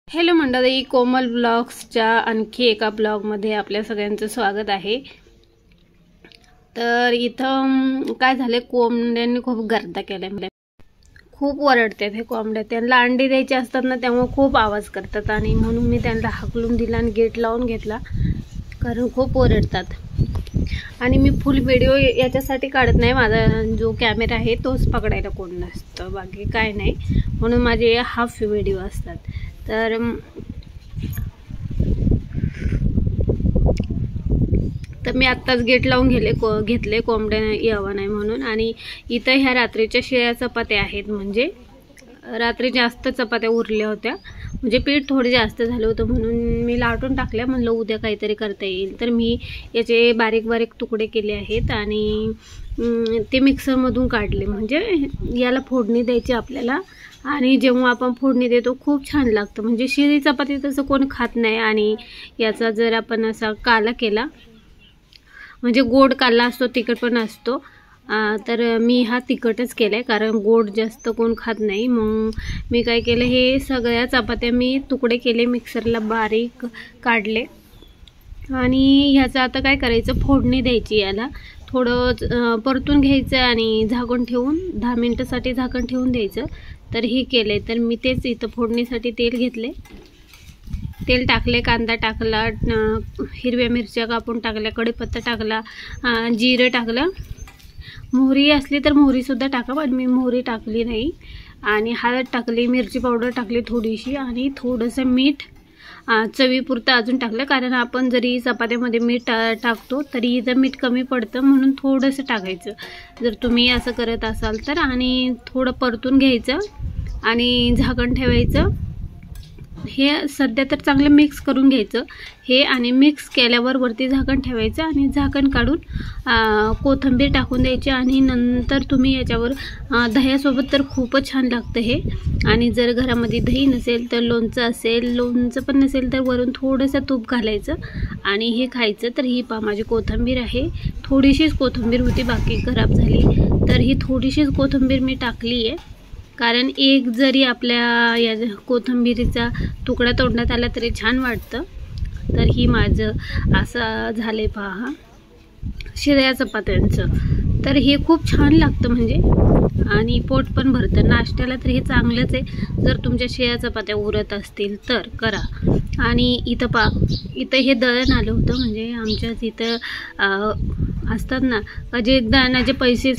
Hello मंडळी, कोमल ब्लॉग्सच्या आणखी एका ब्लॉगमध्ये आपल्या सगळ्यांचं स्वागत आहे। तर इथं काय झाले, कोंबड्यांनी खूप गर्दा केलाय, खूप ओरडतात हे कोंबड्या। त्यांना अंडी द्यायची असतात ना, त्यामुळे खूप आवाज करतात आणि म्हणून मी त्यांना हाकलून दिला आणि गेट लावून घेतला, कारण खूप ओरडतात। आणि मी फुल व्हिडिओ याच्यासाठी काढत नाही, माझा जो कॅमेरा आहे तोच पकडायला कोण नसतं, बाकी काय नाही, म्हणून माझे हाफ व्हिडिओ असतात। तर मी आत्ताच गेट लावून घेतले कोंबड्या यावं नाही म्हणून। आणि इथं ह्या रात्रीच्या शिळ्या चपात्या आहेत, म्हणजे रात्री जास्त चपात्या उरल्या होत्या, म्हणजे पीठ थोडे जास्त झालं होतं म्हणून मी लाटून टाकल्या, म्हणलं उद्या काहीतरी करता येईल। तर मी याचे बारीक बारीक तुकडे केले आहेत आणि ते मिक्सरमधून काढले, म्हणजे याला फोडणी द्यायची आपल्याला। आणि जेव्हा आपण फोडणी देतो खूप छान लागतं, म्हणजे शिळी चपाती तसं कोण खात नाही। आणि याचा जर आपण असा काला केला, म्हणजे गोड काला असतो, तिखट पण असतो, तर मी हा तिखटच केलाय, कारण गोड जास्त कोण खात नाही। मग मी काय केलं, हे सगळ्या चपात्या मी तुकडे केले, मिक्सरला बारीक काढले आणि ह्याचं आता काय करायचं, फोडणी द्यायची। याला थोडं परतून घ्यायचं आणि झाकण ठेवून 10 मिनिटासाठी झाकण ठेवून द्यायचं। तर हे केले, तर मी तेच इथं फोडणीसाठी तेल घेतले, तेल टाकले, कांदा टाकला, हिरव्या मिरच्या कापून टाकल्या, कढीपत्ता टाकला, जिरं टाकलं, मोहरी असली तर मोहरीसुद्धा टाका, पण मी मोहरी टाकली नाही। आणि हळद टाकली, मिरची पावडर टाकली थोडीशी, आणि थोडंसं मीठ चवीपुरतं अजून टाकलं, कारण आपण जरी चपात्यामध्ये मीठ टाकतो तरी इथं मीठ कमी पडतं, म्हणून थोडंसं टाकायचं जर तुम्ही असं करत असाल तर। आणि थोडं परतून घ्यायचं आणि झाकण ठेवायचं। हे सध्या तर चांगलं मिक्स करून घ्यायचं हे, आणि मिक्स केल्यावर वरती झाकण ठेवायचं आणि झाकण काढून कोथिंबीर टाकून द्यायची। आणि नंतर तुम्ही याच्यावर दह्यासोबत तर खूपच छान लागतं हे। आणि जर घरामध्ये दही नसेल तर लोणचं असेल, लोणचं पण नसेल तर वरून थोडंसं तूप घालायचं आणि हे खायचं। तर ही पहा माझी कोथिंबीर आहे, थोडीशीच कोथिंबीर होती, बाकी खराब झाली, तर ही थोडीशीच कोथिंबीर मी टाकली आहे, कारण एक जरी आपल्या या कोथिंबीरीचा तुकडा तोडण्यात आला तरी छान वाटतं। तर ही माझं असं झाले पहा शिळ्या चपात्यांचं, तर हे खूप छान लागतं म्हणजे, आणि पोट पण भरतं। नाश्त्याला तर हे चांगलंच आहे, जर तुमच्या शिळ्या चपात्या उरत असतील तर करा। आणि इथं हे दळण आलं होतं, म्हणजे आमच्याच इथं असतात ना जे दळणाचे पैसे